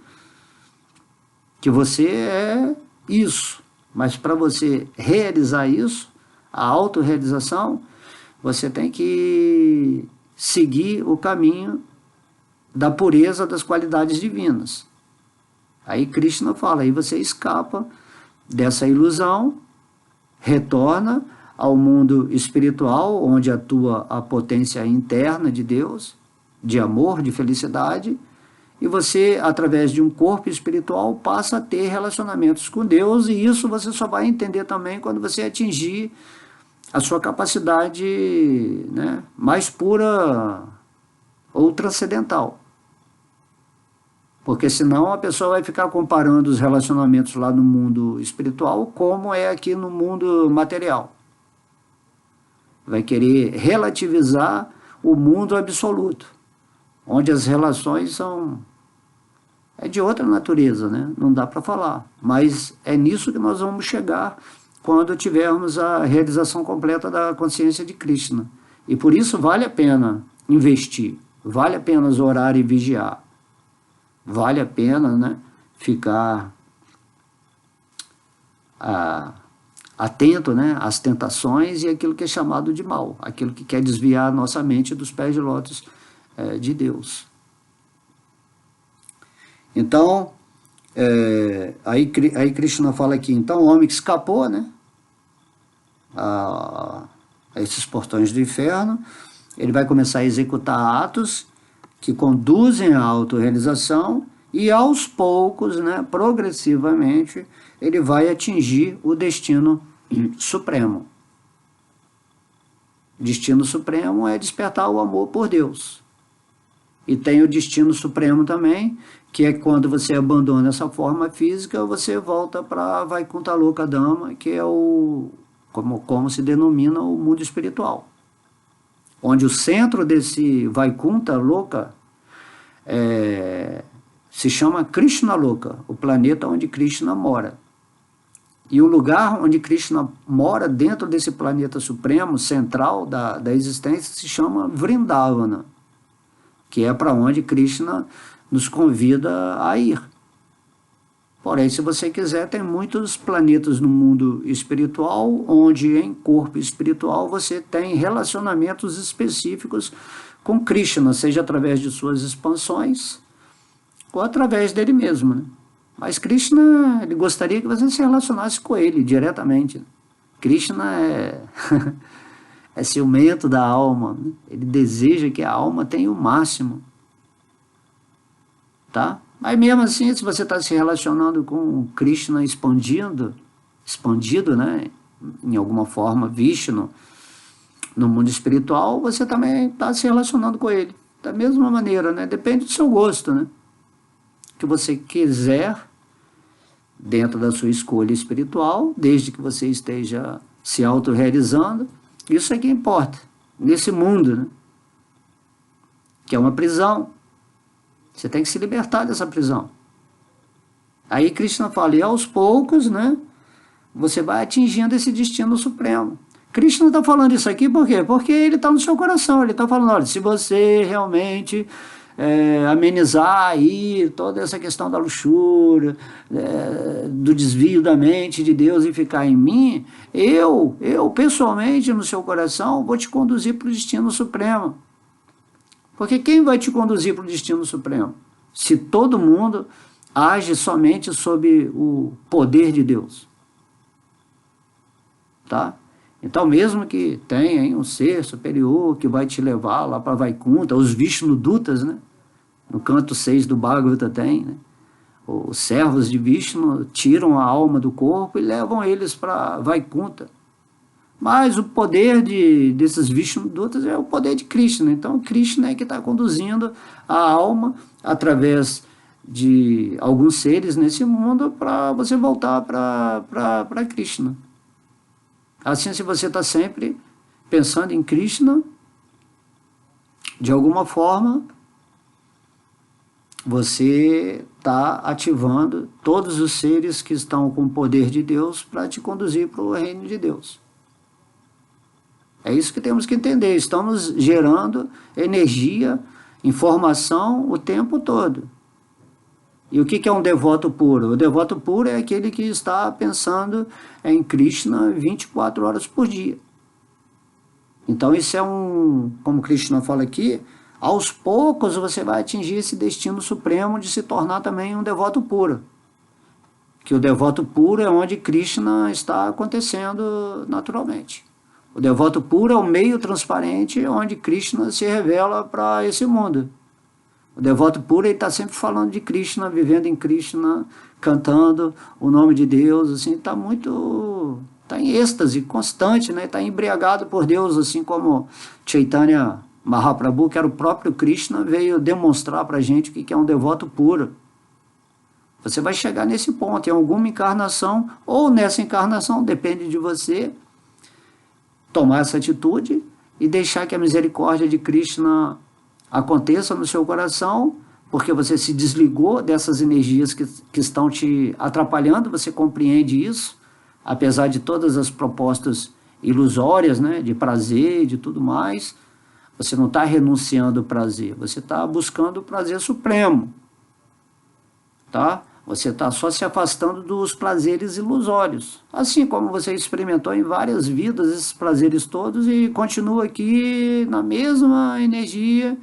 que você é isso. Mas para você realizar isso, a autorrealização, você tem que seguir o caminho da pureza das qualidades divinas. Aí Krishna fala, aí você escapa dessa ilusão, retorna ao mundo espiritual, onde atua a potência interna de Deus, de amor, de felicidade, e você, através de um corpo espiritual, passa a ter relacionamentos com Deus, e isso você só vai entender também quando você atingir a sua capacidade, né, mais pura ou transcendental. Porque senão a pessoa vai ficar comparando os relacionamentos lá no mundo espiritual como é aqui no mundo material. Vai querer relativizar o mundo absoluto, onde as relações são é de outra natureza, né? Não dá para falar. Mas é nisso que nós vamos chegar quando tivermos a realização completa da consciência de Krishna. E por isso vale a pena investir, vale a pena orar e vigiar, vale a pena, né, ficar atento, né, às tentações e aquilo que é chamado de mal, aquilo que quer desviar a nossa mente dos pés de lótus de Deus. Então, aí Krishna fala aqui, então o homem que escapou, né, a esses portões do inferno, ele vai começar a executar atos que conduzem à autorrealização e aos poucos, né, progressivamente, ele vai atingir o destino supremo. O destino supremo é despertar o amor por Deus. E tem o destino supremo também, que é quando você abandona essa forma física, você volta para Vaikuntha Loka Dhamma, que é como se denomina o mundo espiritual. Onde o centro desse Vaikuntha Loka se chama Krishna Loka, o planeta onde Krishna mora. E o lugar onde Krishna mora dentro desse planeta supremo, central da existência, se chama Vrindavana, que é para onde Krishna nos convida a ir. Porém, se você quiser, tem muitos planetas no mundo espiritual, onde em corpo espiritual você tem relacionamentos específicos com Krishna, seja através de suas expansões ou através dele mesmo, né? Mas Krishna, ele gostaria que você se relacionasse com ele diretamente. Krishna é ciumento da alma, né? Ele deseja que a alma tenha o máximo, tá? Mas mesmo assim, se você está se relacionando com Krishna expandido, né, em alguma forma, Vishnu, no mundo espiritual, você também está se relacionando com ele. Da mesma maneira, né? Depende do seu gosto, né? Que você quiser, dentro da sua escolha espiritual, desde que você esteja se autorrealizando, isso é que importa, nesse mundo, né? Que é uma prisão. Você tem que se libertar dessa prisão. Aí Krishna fala, e aos poucos, né, você vai atingindo esse destino supremo. Krishna está falando isso aqui por quê? Porque ele está no seu coração. Ele está falando, olha, se você realmente amenizar aí toda essa questão da luxúria, do desvio da mente de Deus e ficar em mim, eu pessoalmente, no seu coração, vou te conduzir para o destino supremo. Porque quem vai te conduzir para o destino supremo? Se todo mundo age somente sob o poder de Deus. Tá? Então, mesmo que tenha um ser superior que vai te levar lá para Vaikuntha, os Vishnudutas, né? No canto 6 do Bhagavata tem, né? Os servos de Vishnu tiram a alma do corpo e levam eles para Vaikuntha. Mas o poder desses Vishnudutas é o poder de Krishna. Então, Krishna é que está conduzindo a alma através de alguns seres nesse mundo para você voltar para Krishna. Assim, se você está sempre pensando em Krishna, de alguma forma, você está ativando todos os seres que estão com o poder de Deus para te conduzir para o reino de Deus. É isso que temos que entender. Estamos gerando energia, informação o tempo todo. E o que é um devoto puro? O devoto puro é aquele que está pensando em Krishna 24 horas por dia. Então isso é como Krishna fala aqui, aos poucos você vai atingir esse destino supremo de se tornar também um devoto puro. Que o devoto puro é onde Krishna está acontecendo naturalmente. O devoto puro é o meio transparente onde Krishna se revela para esse mundo. O devoto puro está sempre falando de Krishna, vivendo em Krishna, cantando o nome de Deus, assim, está em êxtase constante, né? Está embriagado por Deus, assim como Chaitanya Mahaprabhu, que era o próprio Krishna, veio demonstrar para a gente o que é um devoto puro. Você vai chegar nesse ponto, em alguma encarnação, ou nessa encarnação, depende de você, tomar essa atitude e deixar que a misericórdia de Krishna aconteça no seu coração porque você se desligou dessas energias que estão te atrapalhando, você compreende isso, apesar de todas as propostas ilusórias, né, de prazer, de tudo mais, você não está renunciando ao prazer, você está buscando o prazer supremo, tá? Você está só se afastando dos prazeres ilusórios, assim como você experimentou em várias vidas esses prazeres todos e continua aqui na mesma energia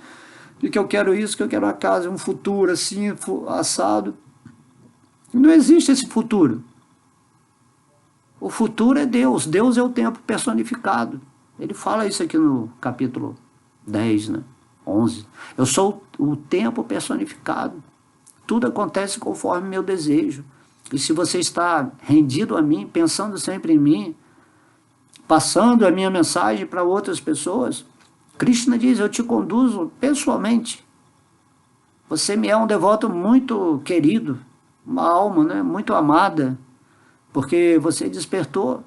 de que eu quero isso, que eu quero uma casa, um futuro assim, assado. Não existe esse futuro. O futuro é Deus, Deus é o tempo personificado. Ele fala isso aqui no capítulo 10, né? 11. Eu sou o tempo personificado. Tudo acontece conforme meu desejo. E se você está rendido a mim, pensando sempre em mim, passando a minha mensagem para outras pessoas, Krishna diz, eu te conduzo pessoalmente. Você me é um devoto muito querido, uma alma, né, muito amada, porque você despertou.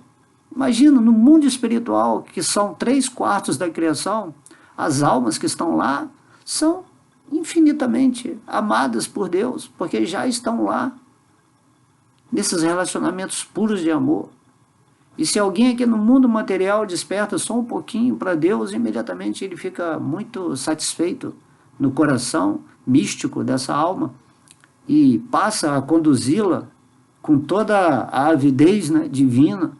Imagina, no mundo espiritual, que são 3/4 da criação, as almas que estão lá são infinitamente amadas por Deus, porque já estão lá, nesses relacionamentos puros de amor. E se alguém aqui no mundo material desperta só um pouquinho para Deus, imediatamente ele fica muito satisfeito no coração místico dessa alma e passa a conduzi-la com toda a avidez, né, divina,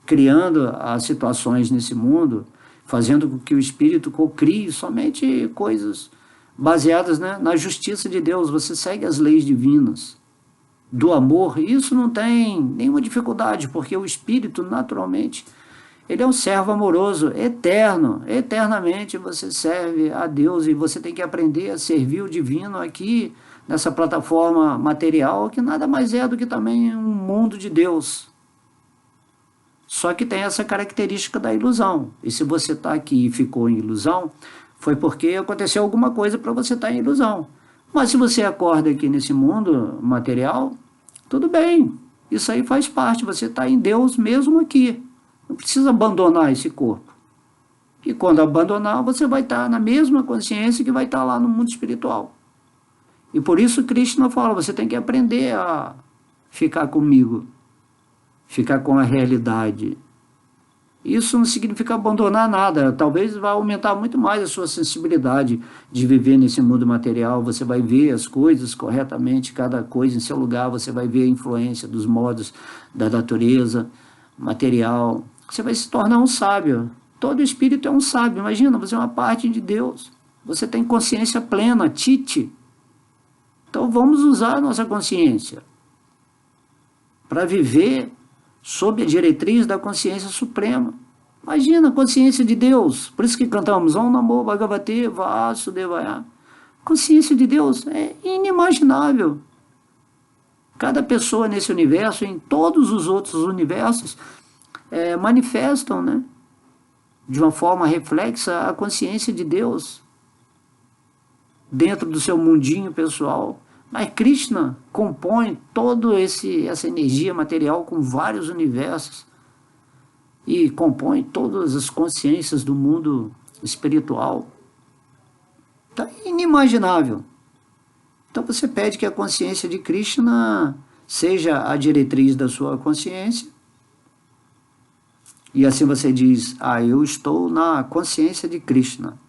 criando as situações nesse mundo, fazendo com que o espírito cocrie somente coisas baseadas, né, na justiça de Deus. Você segue as leis divinas do amor, e isso não tem nenhuma dificuldade, porque o espírito, naturalmente, ele é um servo amoroso, eterno, eternamente você serve a Deus, e você tem que aprender a servir o divino aqui, nessa plataforma material, que nada mais é do que também um mundo de Deus. Só que tem essa característica da ilusão, e se você está aqui e ficou em ilusão, foi porque aconteceu alguma coisa para você estar em ilusão. Mas se você acorda aqui nesse mundo material, tudo bem, isso aí faz parte, você está em Deus mesmo aqui. Não precisa abandonar esse corpo. E quando abandonar, você vai estar na mesma consciência que vai estar lá no mundo espiritual. E por isso Krishna fala, você tem que aprender a ficar comigo, ficar com a realidade. Isso não significa abandonar nada, talvez vá aumentar muito mais a sua sensibilidade de viver nesse mundo material, você vai ver as coisas corretamente, cada coisa em seu lugar, você vai ver a influência dos modos da natureza material, você vai se tornar um sábio. Todo espírito é um sábio, imagina, você é uma parte de Deus, você tem consciência plena, Tite. Então vamos usar a nossa consciência para viver sob a diretriz da consciência suprema. Imagina a consciência de Deus, por isso que cantamos Om Namo Bhagavate Vasudevaya. Consciência de Deus é inimaginável. Cada pessoa nesse universo, em todos os outros universos, manifestam, né, de uma forma reflexa a consciência de Deus dentro do seu mundinho pessoal. Mas Krishna compõe toda essa energia material com vários universos e compõe todas as consciências do mundo espiritual. Então, é inimaginável. Então você pede que a consciência de Krishna seja a diretriz da sua consciência. E assim você diz, eu estou na consciência de Krishna.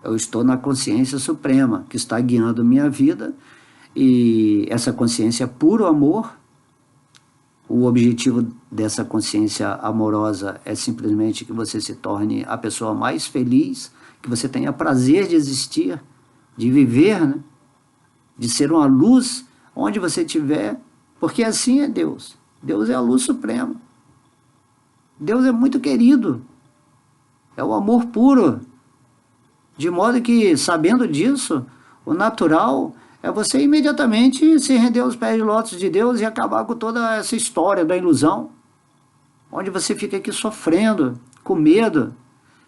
Eu estou na consciência suprema que está guiando minha vida, e essa consciência é puro amor. O objetivo dessa consciência amorosa é simplesmente que você se torne a pessoa mais feliz, que você tenha prazer de existir, de viver, né? De ser uma luz onde você estiver, porque assim é Deus. Deus é a luz suprema. Deus é muito querido, é o amor puro. De modo que, sabendo disso, o natural é você imediatamente se render aos pés de lótus de Deus e acabar com toda essa história da ilusão, onde você fica aqui sofrendo, com medo,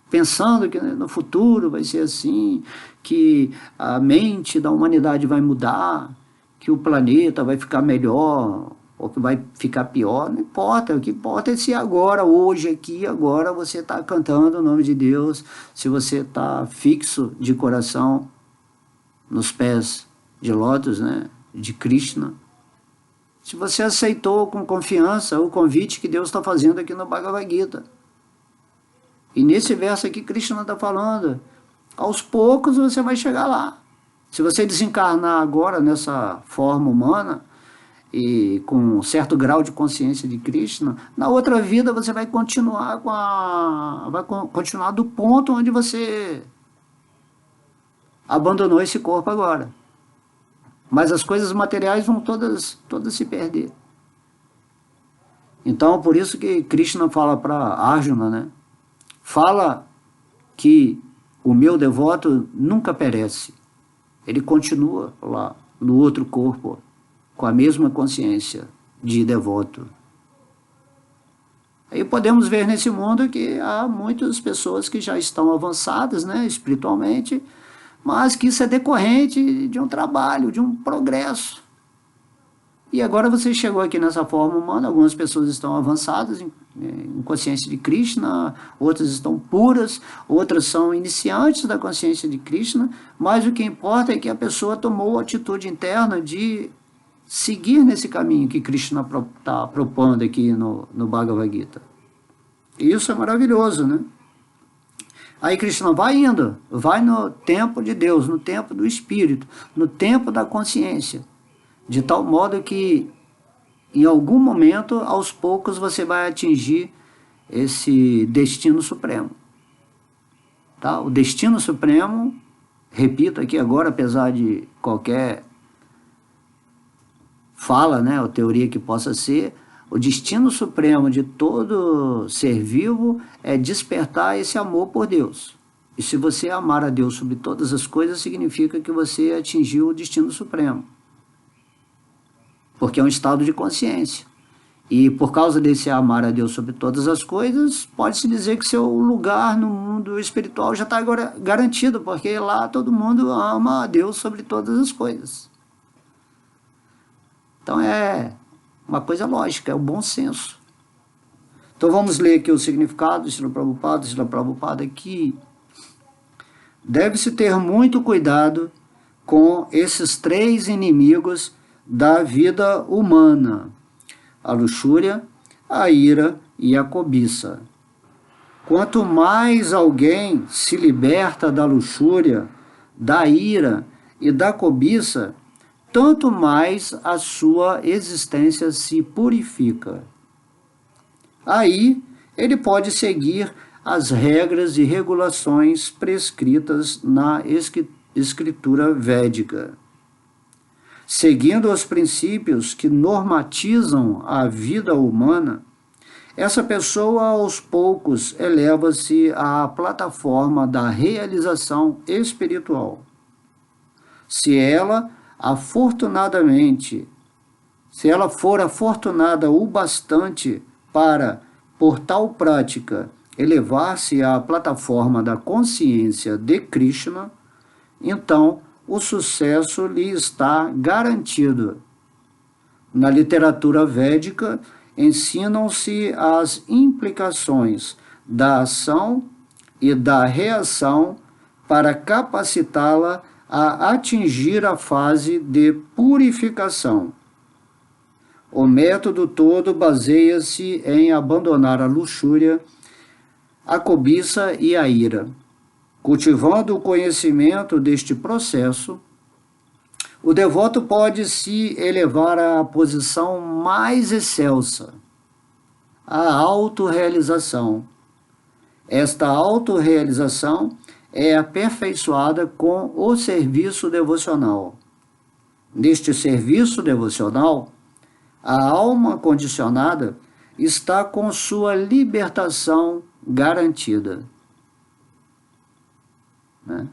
pensando que no futuro vai ser assim, que a mente da humanidade vai mudar, que o planeta vai ficar melhor, ou que vai ficar pior. Não importa, o que importa é se agora, hoje, aqui, agora você está cantando o nome de Deus, se você está fixo de coração nos pés de lótus, né, de Krishna, se você aceitou com confiança o convite que Deus está fazendo aqui no Bhagavad Gita. E nesse verso aqui, Krishna está falando, aos poucos você vai chegar lá. Se você desencarnar agora nessa forma humana, e com um certo grau de consciência de Krishna, na outra vida você vai continuar continuar do ponto onde você abandonou esse corpo agora. Mas as coisas materiais vão todas se perder. Então, por isso que Krishna fala para Arjuna, né? Fala que o meu devoto nunca perece. Ele continua lá no outro corpo, com a mesma consciência de devoto. Aí podemos ver nesse mundo que há muitas pessoas que já estão avançadas, né, espiritualmente, mas que isso é decorrente de um trabalho, de um progresso. E agora você chegou aqui nessa forma humana, algumas pessoas estão avançadas em consciência de Krishna, outras estão puras, outras são iniciantes da consciência de Krishna, mas o que importa é que a pessoa tomou a atitude interna de seguir nesse caminho que Krishna está propondo aqui no Bhagavad Gita. E isso é maravilhoso, né? Aí Krishna vai indo, vai no tempo de Deus, no tempo do Espírito, no tempo da consciência, de tal modo que em algum momento, aos poucos, você vai atingir esse destino supremo. Tá? O destino supremo, repito aqui agora, apesar de qualquer fala, né, ou teoria que possa ser, o destino supremo de todo ser vivo é despertar esse amor por Deus. E se você amar a Deus sobre todas as coisas, significa que você atingiu o destino supremo. Porque é um estado de consciência. E por causa desse amar a Deus sobre todas as coisas, pode-se dizer que seu lugar no mundo espiritual já está agora garantido, porque lá todo mundo ama a Deus sobre todas as coisas. Então é uma coisa lógica, é o bom senso. Então vamos ler aqui o significado do Srila Prabhupada. Srila Prabhupada aqui. Deve-se ter muito cuidado com esses três inimigos da vida humana: a luxúria, a ira e a cobiça. Quanto mais alguém se liberta da luxúria, da ira e da cobiça, tanto mais a sua existência se purifica. Aí ele pode seguir as regras e regulações prescritas na escritura védica. Seguindo os princípios que normatizam a vida humana, essa pessoa aos poucos eleva-se à plataforma da realização espiritual. Se ela for afortunada o bastante para, por tal prática, elevar-se à plataforma da consciência de Krishna, então o sucesso lhe está garantido. Na literatura védica, ensinam-se as implicações da ação e da reação para capacitá-la a atingir a fase de purificação. O método todo baseia-se em abandonar a luxúria, a cobiça e a ira. Cultivando o conhecimento deste processo, o devoto pode se elevar à posição mais excelsa, a autorrealização. Esta autorrealização é aperfeiçoada com o serviço devocional. Neste serviço devocional, a alma condicionada está com sua libertação garantida. Né?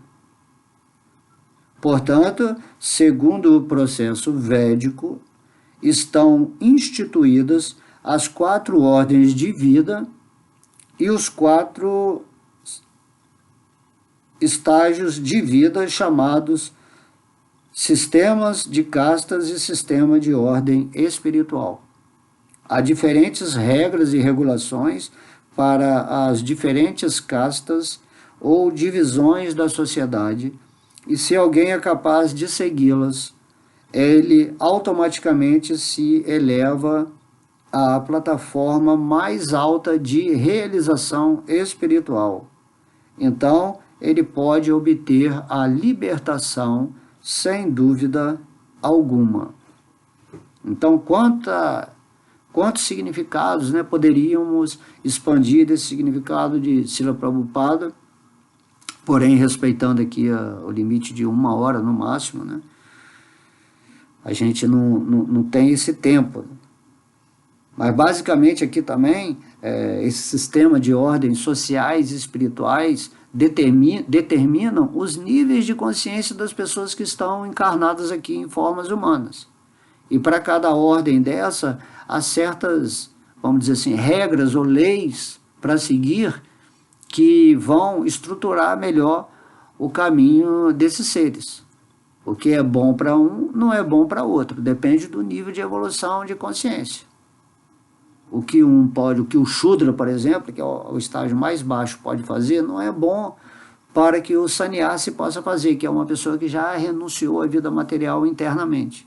Portanto, segundo o processo védico, estão instituídas as 4 ordens de vida e os 4 estágios de vida chamados sistemas de castas e sistema de ordem espiritual. Há diferentes regras e regulações para as diferentes castas ou divisões da sociedade, e se alguém é capaz de segui-las, ele automaticamente se eleva à plataforma mais alta de realização espiritual. Então, ele pode obter a libertação sem dúvida alguma. Então, quantos significados, né, poderíamos expandir desse significado de Srila Prabhupada, porém respeitando aqui o limite de 1 hora no máximo, né? A gente não tem esse tempo. Mas basicamente aqui também, esse sistema de ordens sociais e espirituais determinam os níveis de consciência das pessoas que estão encarnadas aqui em formas humanas. E para cada ordem dessa, há certas, vamos dizer assim, regras ou leis para seguir que vão estruturar melhor o caminho desses seres. O que é bom para um não é bom para outro, depende do nível de evolução de consciência. O que o Shudra, por exemplo, que é o estágio mais baixo, pode fazer, não é bom para que o Sannyasi possa fazer, que é uma pessoa que já renunciou à vida material internamente.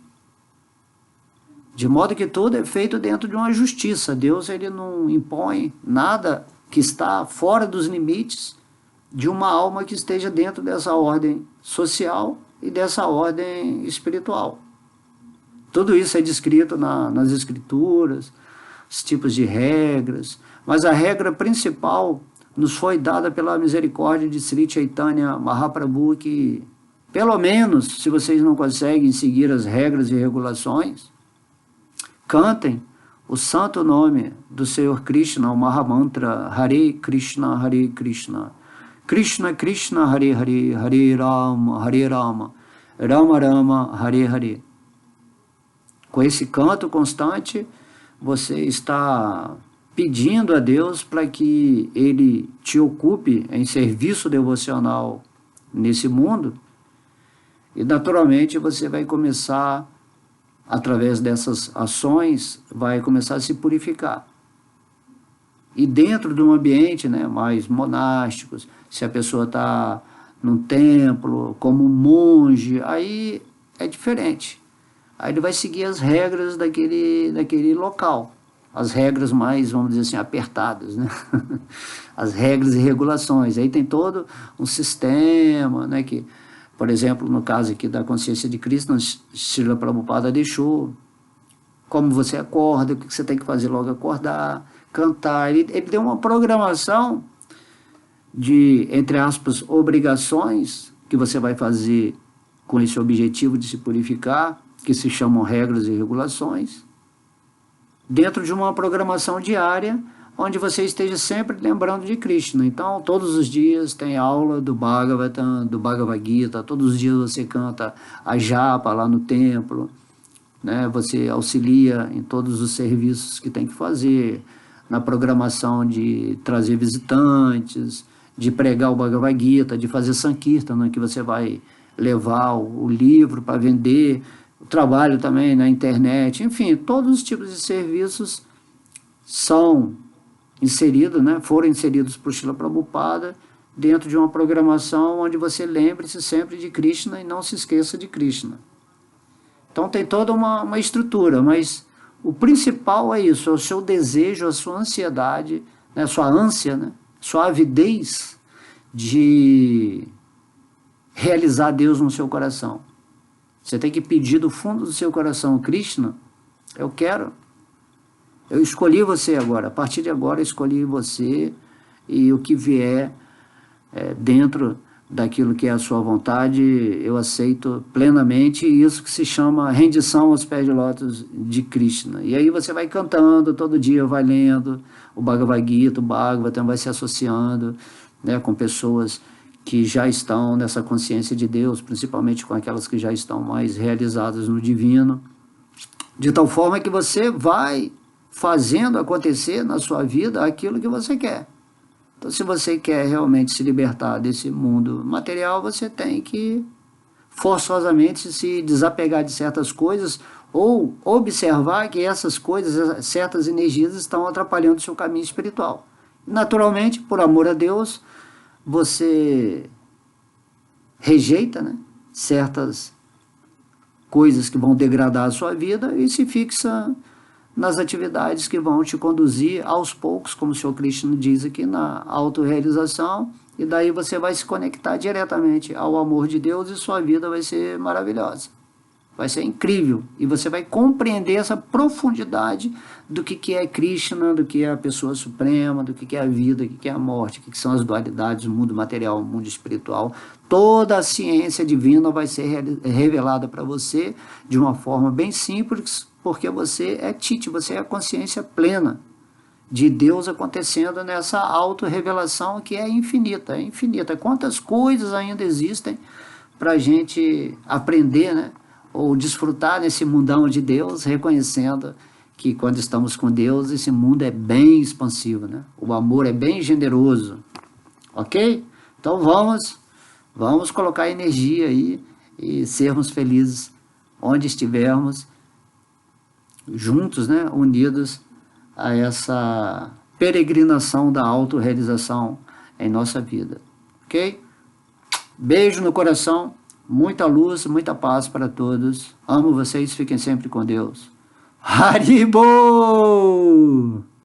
De modo que tudo é feito dentro de uma justiça. Deus, ele não impõe nada que está fora dos limites de uma alma que esteja dentro dessa ordem social e dessa ordem espiritual. Tudo isso é descrito nas escrituras, os tipos de regras, mas a regra principal nos foi dada pela misericórdia de Sri Chaitanya Mahaprabhu, que, pelo menos, se vocês não conseguem seguir as regras e regulações, cantem o santo nome do Senhor Krishna, o Mahamantra Hare Krishna, Krishna Krishna, Hare Hare, Hare Rama, Rama Rama, Hare Hare. Com esse canto constante, você está pedindo a Deus para que Ele te ocupe em serviço devocional nesse mundo, e naturalmente você vai começar, através dessas ações, vai começar a se purificar. E dentro de um ambiente, né, mais monástico, se a pessoa está num templo, como um monge, aí é diferente. Aí ele vai seguir as regras daquele local. As regras mais, vamos dizer assim, apertadas, né? As regras e regulações. Aí tem todo um sistema, né, que, por exemplo, no caso aqui da consciência de Krishna, Srila Prabhupada deixou como você acorda, o que você tem que fazer logo acordar, cantar. Ele deu uma programação de, entre aspas, obrigações que você vai fazer com esse objetivo de se purificar, que se chamam regras e regulações, dentro de uma programação diária, onde você esteja sempre lembrando de Krishna. Então, todos os dias tem aula do Bhagavatam, do Bhagavad Gita, todos os dias você canta a japa lá no templo, né? Você auxilia em todos os serviços que tem que fazer, na programação de trazer visitantes, de pregar o Bhagavad Gita, de fazer Sankirtana, que você vai levar o livro para vender, o trabalho também na internet, enfim, todos os tipos de serviços são inseridos, né, foram inseridos por Srila Prabhupada dentro de uma programação onde você lembre-se sempre de Krishna e não se esqueça de Krishna. Então tem toda uma estrutura, mas o principal é isso, é o seu desejo, a sua ansiedade, né, a sua ânsia, né, sua avidez de realizar Deus no seu coração. Você tem que pedir do fundo do seu coração: Krishna, eu quero. Eu escolhi você agora. A partir de agora eu escolhi você, e o que vier dentro daquilo que é a sua vontade, eu aceito plenamente. Isso que se chama rendição aos pés de lótus de Krishna. E aí você vai cantando, todo dia vai lendo o Bhagavad Gita, o Bhagavatam, vai se associando, né, com pessoas que já estão nessa consciência de Deus, principalmente com aquelas que já estão mais realizadas no divino, de tal forma que você vai fazendo acontecer na sua vida aquilo que você quer. Então, se você quer realmente se libertar desse mundo material, você tem que forçosamente se desapegar de certas coisas, ou observar que essas coisas, certas energias, estão atrapalhando o seu caminho espiritual. Naturalmente, por amor a Deus, você rejeita, né, certas coisas que vão degradar a sua vida e se fixa nas atividades que vão te conduzir aos poucos, como o Senhor Krishna diz aqui, na autorrealização, e daí você vai se conectar diretamente ao amor de Deus e sua vida vai ser maravilhosa. Vai ser incrível. E você vai compreender essa profundidade do que é Krishna, do que é a pessoa suprema, do que é a vida, do que é a morte, o que são as dualidades, o mundo material, o mundo espiritual. Toda a ciência divina vai ser revelada para você de uma forma bem simples, porque você é Tite, você é a consciência plena de Deus acontecendo nessa auto-revelação que é infinita, é infinita. Quantas coisas ainda existem para a gente aprender, né? Ou desfrutar nesse mundão de Deus, reconhecendo que quando estamos com Deus, esse mundo é bem expansivo, né? O amor é bem generoso, ok? Então vamos colocar energia aí e sermos felizes onde estivermos, juntos, né? Unidos a essa peregrinação da autorrealização em nossa vida, ok? Beijo no coração. Muita luz, muita paz para todos. Amo vocês, fiquem sempre com Deus. Haribo!